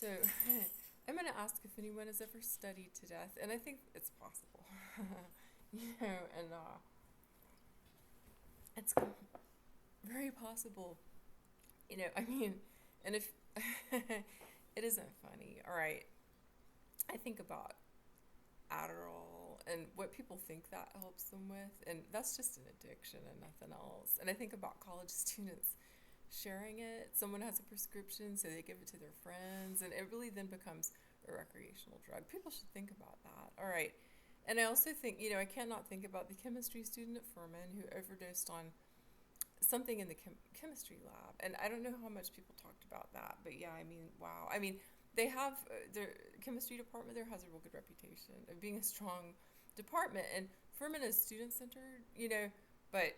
So, I'm going to ask if anyone has ever studied to death, and I think it's possible. And it's very possible. I mean, and if it isn't funny, all right, I think about Adderall and what people think that helps them with, and that's just an addiction and nothing else. And I think about college students sharing it. Someone has a prescription, so they give it to their friends, and it really then becomes a recreational drug. People should think about that. All right. And I also think, I cannot think about the chemistry student at Furman who overdosed on something in the chemistry lab. And I don't know how much people talked about that, but yeah, I mean, wow. I mean, they have their chemistry department there has a real good reputation of being a strong department. And Furman is student centered, but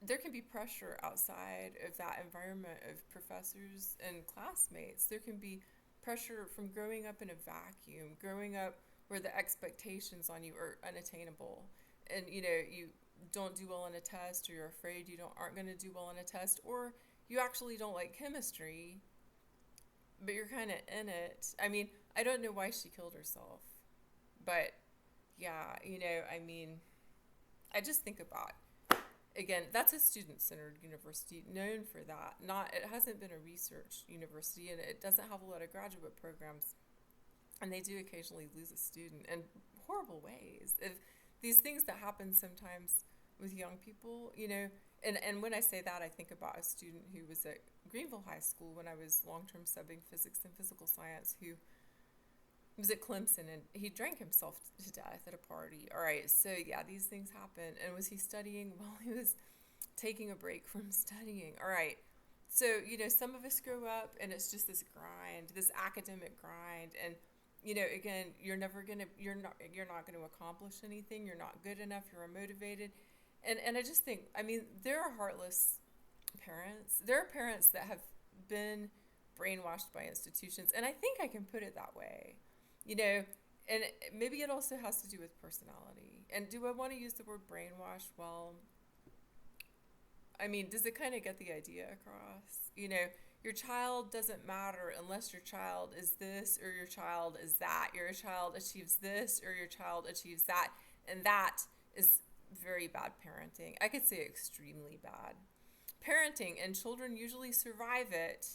there can be pressure outside of that environment of professors and classmates. There can be pressure from growing up in a vacuum, growing up where the expectations on you are unattainable. And you don't do well on a test, or you're afraid you aren't going to do well on a test, or you actually don't like chemistry, but you're kind of in it. I mean, I don't know why she killed herself, but yeah, I mean, I just think about, again, that's a student-centered university known for that. Not It hasn't been a research university, and it doesn't have a lot of graduate programs, and they do occasionally lose a student in horrible ways. If these things that happen sometimes with young people, and when I say that, I think about a student who was at Greenville High School when I was long-term subbing physics and physical science, who was at Clemson, and he drank himself to death at a party. All right, so yeah, these things happen. And was he studying? Well, he was taking a break from studying. All right, so some of us grow up, and it's just this grind, this academic grind, and again, you're not gonna accomplish anything. You're not good enough. You're unmotivated, and I just think, I mean, there are heartless parents. There are parents that have been brainwashed by institutions, and I think I can put it that way, you know, and maybe it also has to do with personality. And do I want to use the word brainwash? Well, I mean, does it kind of get the idea across? Your child doesn't matter unless your child is this or your child is that. Your child achieves this or your child achieves that. And that is very bad parenting. I could say extremely bad parenting, and children usually survive it.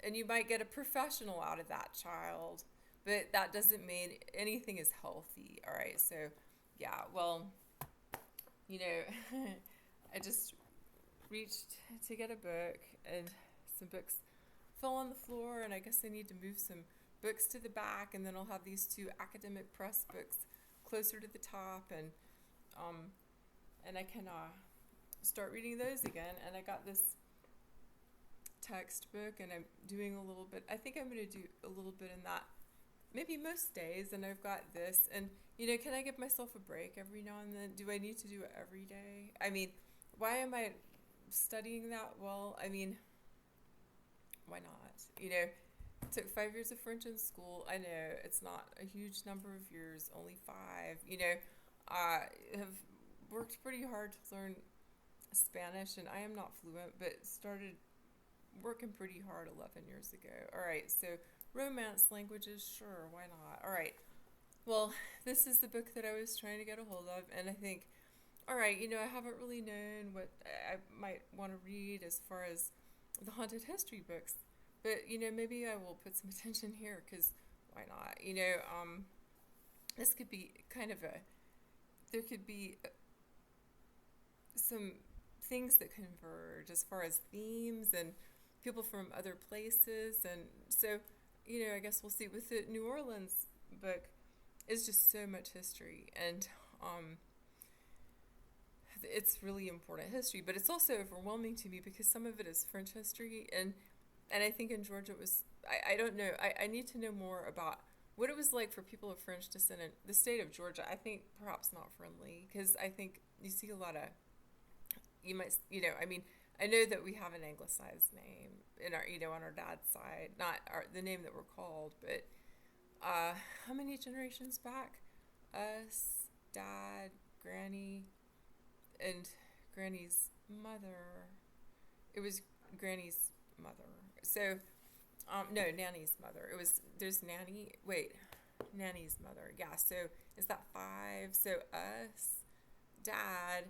And you might get a professional out of that child, but that doesn't mean anything is healthy. All right, so yeah, well, you know, I just reached to get a book, and some books fell on the floor, and I guess I need to move some books to the back, and then I'll have these two academic press books closer to the top, um, and I can start reading those again. And I got this textbook, and I'm doing a little bit. I think I'm going to do a little bit in that maybe most days, and I've got this. And can I give myself a break every now and then? Do I need to do it every day? I mean, why am I studying that? Well, I mean, why not? Took 5 years of French in school. I know it's not a huge number of years, only 5. I have worked pretty hard to learn Spanish, and I am not fluent, but started working pretty hard 11 years ago. All right, so romance languages, sure, why not? All right, well, this is the book that I was trying to get a hold of, and I think, all right, I haven't really known what I might want to read as far as the haunted history books, but maybe I will put some attention here, because why not? This could be kind of there could be some things that converge as far as themes and people from other places. And so, I guess we'll see. With the New Orleans book, it's just so much history, and it's really important history, but it's also overwhelming to me because some of it is French history, and I think in Georgia it was, I don't know, I need to know more about what it was like for people of French descent in the state of Georgia. I think perhaps not friendly, because I think you see a lot of, I mean, I know that we have an anglicized name in our, on our dad's side, not the name that we're called, but how many generations back? Us, dad, granny, and granny's mother. It was granny's mother. So No, Nanny's mother. There's Nanny, wait, Nanny's mother. Yeah, so is that five? So us, Dad,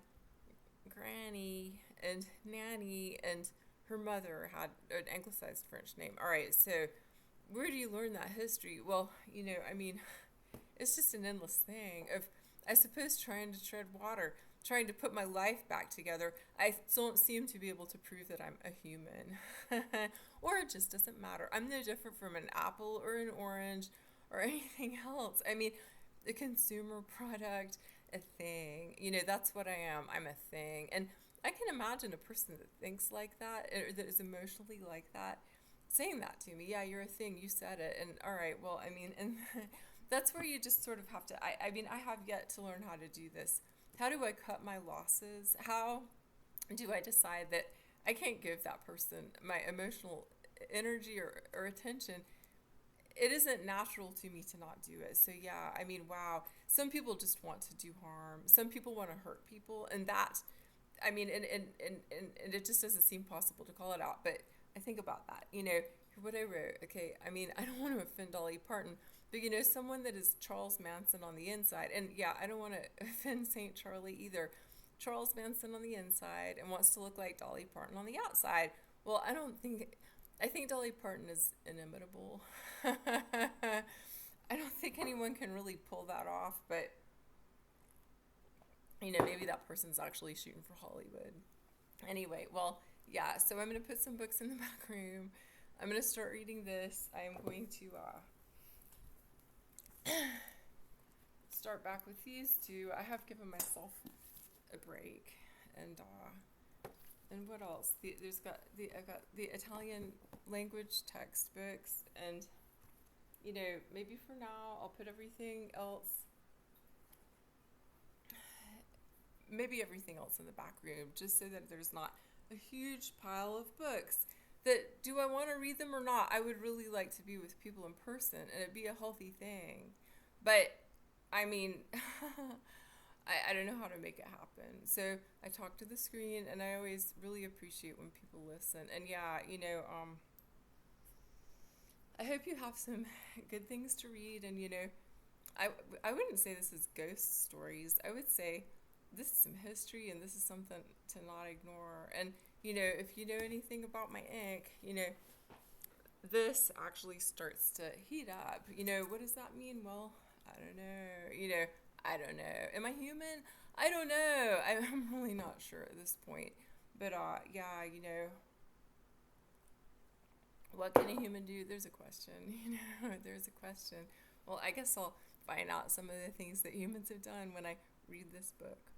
Granny, and Nanny, and her mother had an anglicized French name. All right, so where do you learn that history? Well, I mean, it's just an endless thing of, I suppose, trying to tread water, trying to put my life back together. I don't seem to be able to prove that I'm a human. Or it just doesn't matter. I'm no different from an apple or an orange or anything else. I mean, a consumer product, a thing. That's what I am. I'm a thing. And I can imagine a person that thinks like that, or that is emotionally like that, saying that to me. Yeah, you're a thing. You said it. And all right, well, I mean, and that's where you just sort of have to. I mean, I have yet to learn how to do this. How do I cut my losses? How do I decide that I can't give that person my emotional energy or attention? It isn't natural to me to not do it. So yeah, I mean, wow. Some people just want to do harm. Some people want to hurt people, and that, I mean, and it just doesn't seem possible to call it out. But I think about that. What I wrote. Okay, I mean, I don't want to offend Dolly Parton, but someone that is Charles Manson on the inside, and yeah, I don't want to offend Saint Charlie either. Charles Manson on the inside and wants to look like Dolly Parton on the outside. Well, I think Dolly Parton is inimitable. I don't think anyone can really pull that off, but maybe that person's actually shooting for Hollywood. Anyway, well, yeah, so I'm going to put some books in the back room. I'm going to start reading this. I'm going to start back with these two. I have given myself a break. And what else? I've got the Italian language textbooks, and maybe for now I'll put everything else in the back room, just so that there's not a huge pile of books. That, do I want to read them or not? I would really like to be with people in person, and it'd be a healthy thing. But, I mean, I don't know how to make it happen. So I talk to the screen, and I always really appreciate when people listen. And yeah, I hope you have some good things to read. And, I wouldn't say this is ghost stories. I would say this is some history, and this is something to not ignore. And, if you know anything about my ink, this actually starts to heat up. What does that mean? Well, I don't know. I don't know. Am I human? I don't know. I'm really not sure at this point. But, yeah, what can a human do? There's a question. There's a question. Well, I guess I'll find out some of the things that humans have done when I read this book.